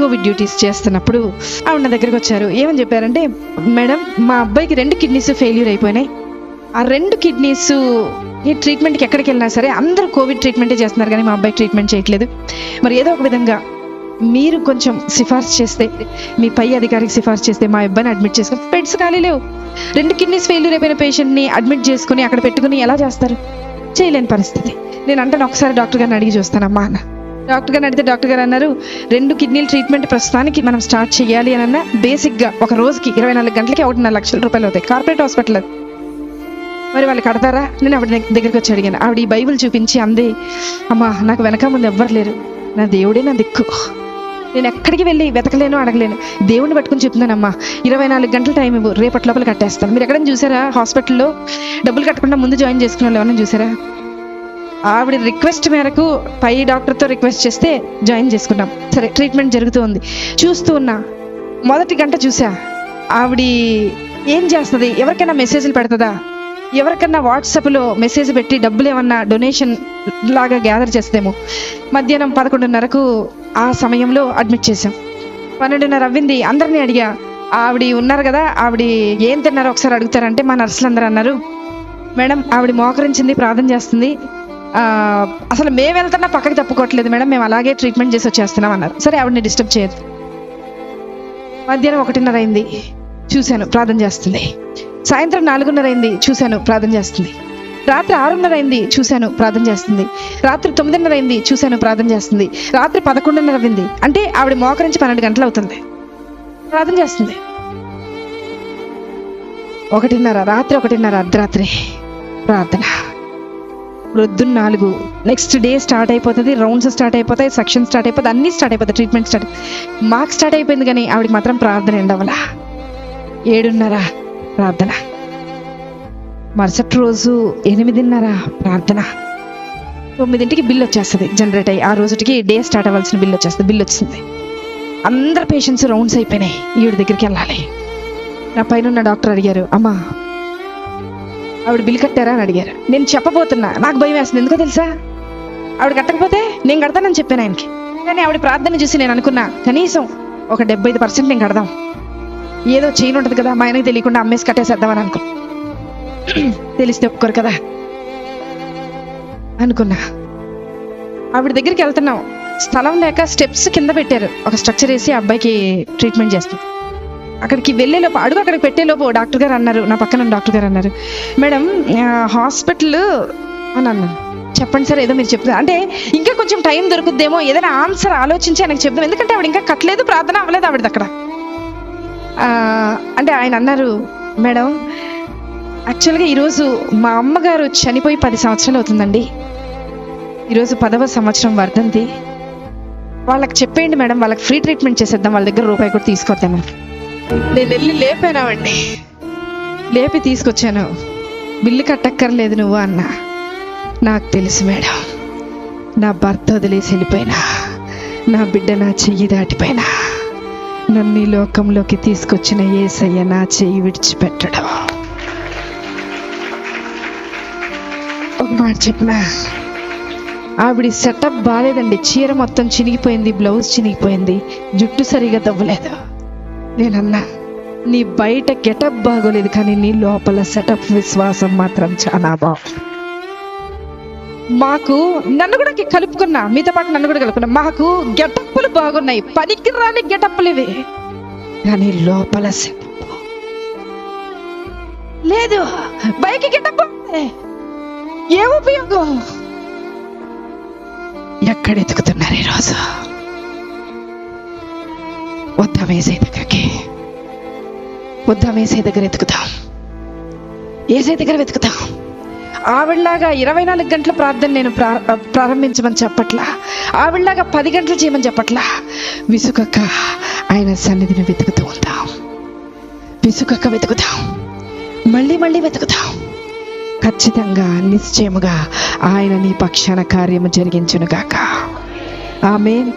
Covid duties చేస్తున్నప్పుడు ఆవిడ నా దగ్గరికి వచ్చారు. ఏమని చెప్పారంటే, మేడం మా అబ్బాయికి 2 కిడ్నీస్ ఫెయిల్యూర్ అయిపోయినాయి. ఆ 2 కిడ్నీస్ ఈ ట్రీట్మెంట్కి ఎక్కడికి వెళ్ళినా సరే అందరూ కోవిడ్ ట్రీట్మెంటే చేస్తున్నారు, కానీ మా అబ్బాయికి ట్రీట్మెంట్ చేయట్లేదు. మరి ఏదో ఒక విధంగా మీరు కొంచెం సిఫార్సు చేస్తే, మీ పై అధికారికి సిఫార్సు చేస్తే మా అబ్బాయిని అడ్మిట్ చేసుకుని, బెడ్స్ ఖాళీ లేవు. 2 కిడ్నీస్ ఫెయిల్యూర్ అయిపోయిన పేషెంట్ని అడ్మిట్ చేసుకుని అక్కడ పెట్టుకుని ఎలా చేస్తారు? చేయలేని పరిస్థితి. నేను అంటాను, ఒకసారి డాక్టర్ గారిని అడిగి చూస్తానమ్మా అన్న. డాక్టర్ గారిని అడిగితే డాక్టర్ గారు అన్నారు, 2 కిడ్నీల ట్రీట్మెంట్ ప్రస్తుతానికి మనం స్టార్ట్ చేయాలి అని అన్నా బేసిక్గా ఒక రోజుకి 24 గంటలకి 1.5 లక్షల రూపాయలు అవుతాయి. కార్పొరేట్ హాస్పిటల్ అది. మరి వాళ్ళు కడతారా? నేను ఆవిడ దగ్గరికి వచ్చి అడిగాను. ఆవిడ ఈ బైబిల్ చూపించి అంది, అమ్మా నాకు వెనక ముందు ఎవ్వరు లేరు, నా దేవుడే నా దిక్కు, నేను ఎక్కడికి వెళ్ళి వెతకలేను, అడగలేను, దేవుడిని పట్టుకుని చెప్తున్నానమ్మా, 24 గంటల టైం ఇవ్వు, రేపటి లోపల కట్టేస్తాను. మీరు ఎక్కడైనా చూసారా హాస్పిటల్లో డబ్బులు కట్టకుండా ముందు జాయిన్ చేసుకున్న వాళ్ళు ఎవరైనా చూసారా? ఆవిడ రిక్వెస్ట్ మేరకు పై డాక్టర్తో రిక్వెస్ట్ చేస్తే జాయిన్ చేసుకున్నాం. సరే, ట్రీట్మెంట్ జరుగుతూ ఉంది. చూస్తూ ఉన్నా, మొదటి గంట చూసా ఆవిడ ఏం చేస్తుంది, ఎవరికైనా మెసేజ్లు పెడుతుందా, ఎవరికన్నా వాట్సాప్లో మెసేజ్ పెట్టి డబ్బులు ఏమన్నా డొనేషన్ లాగా గ్యాదర్ చేస్తేమో. మధ్యాహ్నం 11:30కు ఆ సమయంలో అడ్మిట్ చేసాం. 12:30 అవ్వింది. అందరినీ అడిగా, ఆవిడ ఉన్నారు కదా, ఆవిడ ఏం తిన్నారో ఒకసారి అడుగుతారంటే మా నర్సులు అందరూ అన్నారు, మేడం ఆవిడ మోకరించింది, ప్రార్థన చేస్తుంది, అసలు మేము వెళ్తున్నా పక్కకి తప్పుకోవట్లేదు మేడం, మేము అలాగే ట్రీట్మెంట్ చేసి వచ్చేస్తున్నాం అన్నారు. సరే, ఆవిడని డిస్టర్బ్ చేయదు. మధ్యాహ్నం 1:30 అయింది, చూశాను ప్రార్థన చేస్తుంది. సాయంత్రం 4:30 అయింది, చూశాను ప్రార్థన చేస్తుంది. రాత్రి 6:30 అయింది, చూశాను ప్రార్థన చేస్తుంది. రాత్రి 9:30 అయింది, చూశాను ప్రార్థన చేస్తుంది. రాత్రి 11:30 అయింది. అంటే ఆవిడ మోకరించి 12 గంటలు అవుతుంది, ప్రార్థన చేస్తుంది. 1:30 రాత్రి, 1:30 అర్ధరాత్రి ప్రార్థన. ప్రొద్దున్న 4 నెక్స్ట్ డే స్టార్ట్ అయిపోతుంది, రౌండ్స్ స్టార్ట్ అయిపోతాయి, సెక్షన్ స్టార్ట్ అయిపోతుంది, అన్నీ స్టార్ట్ అయిపోతాయి, ట్రీట్మెంట్ స్టార్ట్. మాకు స్టార్ట్ అయిపోయింది, కానీ ఆవిడకి మాత్రం ప్రార్థన ఎండవల. 7:30 ప్రార్థన. మరుసటి రోజు 8:30 ప్రార్థన. 9ంటికి బిల్ వచ్చేస్తుంది జనరేట్ అయ్యి. ఆ రోజుకి డే స్టార్ట్ అవ్వాల్సిన బిల్ వచ్చేస్తుంది. బిల్ వచ్చింది. అందరు పేషెంట్స్ రౌండ్స్ అయిపోయినాయి, ఈవిడ దగ్గరికి వెళ్ళాలి. నా పైన డాక్టర్ అడిగారు, అమ్మా ఆవిడ బిల్ కట్టారా అని అడిగారు. నేను చెప్పబోతున్నా, నాకు భయం వేస్తుంది. ఎందుకో తెలుసా, ఆవిడ కట్టకపోతే నేను కడతానని చెప్పాను ఆయనకి. కానీ ఆవిడ ప్రార్థన చూసి నేను అనుకున్నా, కనీసం ఒక 75% నేను కడదాం, ఏదో చేయను ఉంటుంది కదా, మా ఆయనకి తెలియకుండా అమ్మేసి కట్టేసేద్దామని అనుకో. తెలిస్తే ఒప్పుకోరు కదా అనుకున్నా. ఆవిడ దగ్గరికి వెళ్తున్నాం, స్థలం లేక స్టెప్స్ కింద పెట్టారు, ఒక స్ట్రక్చర్ వేసి అబ్బాయికి ట్రీట్మెంట్ చేస్తాం. అక్కడికి వెళ్ళేలోపు, అడుగు అక్కడికి పెట్టేలోపు డాక్టర్ గారు అన్నారు, నా పక్కన డాక్టర్ గారు అన్నారు, మేడం హాస్పిటల్ అని అన్నాను. చెప్పండి సార్, ఏదో మీరు చెప్తారు అంటే ఇంకా కొంచెం టైం దొరుకుద్దేమో, ఏదైనా ఆన్సర్ ఆలోచించి ఆయనకు చెప్దాం, ఎందుకంటే ఆవిడ ఇంకా కట్టలేదు, ప్రార్థన అవ్వలేదు ఆవిడది అక్కడ. అంటే ఆయన అన్నారు, మేడం యాక్చువల్గా ఈరోజు మా అమ్మగారు చనిపోయి 10 సంవత్సరాలు అవుతుందండి, ఈరోజు 10వ సంవత్సరం వర్ధంతి. వాళ్ళకి చెప్పేయండి మేడం, వాళ్ళకి ఫ్రీ ట్రీట్మెంట్ చేసేద్దాం, వాళ్ళ దగ్గర రూపాయి కూడా తీసుకొద్దాము. నేను వెళ్ళి లేపానావండి, లేపి తీసుకొచ్చాను. బిల్లు కట్టక్కర్లేదు నువ్వు అన్నా. నాకు తెలుసు మేడం, నా భర్త వదిలేసి వెళ్ళిపోయినా, నా బిడ్డ నా చెయ్యి దాటిపోయినా, నన్ను ఈ లోకంలోకి తీసుకొచ్చిన యేసయ్య నా చెయ్యి విడిచిపెట్టడం. ఒక మాట చెప్పనా, ఆవిడ సెటప్ బాగాలేదండి, చీర మొత్తం చినిగిపోయింది, బ్లౌజ్ చినిగిపోయింది, జుట్టు సరిగా దవ్వలేదు. నేనన్నా, నీ బయట గెటప్ బాగోలేదు, కానీ నీ లోపల సెటప్ విశ్వాసం మాత్రం చాలా బాగుంది. మాకు నన్ను కూడా కలుపుకున్నా, మీతో పాటు నన్ను కూడా కలుపుకున్నా, మాకు గెటప్పులు బాగున్నాయి, పనికి రాని గెటప్పులు ఇవి, కానీ లోపల సెటప్ లేదు. బయకి గెటప్ ఏ ఉపయోగం? ఎక్కడ ఎతుకుతున్నారు ఈరోజు? వద్దాం ఏసై దగ్గరికి, వద్దాం ఏసై దగ్గర ఎతుకుతాం, ఏసై దగ్గర వెతుకుతాం. ఆవిడలాగా 24 గంటల ప్రార్థన నేను ప్రారంభించమని చెప్పట్లా, ఆవిడలాగా 10 గంటలు చేయమని చెప్పట్లా. విసుకక్క ఆయన సన్నిధిని వెతుకుతూ ఉంటాం, విసుకక్క వెతుకుతాం, మళ్ళీ మళ్ళీ వెతుకుతాం. ఖచ్చితంగా నిశ్చయముగా ఆయన నీ పక్షాన కార్యము జరిగించునుగాక. ఆమేన్.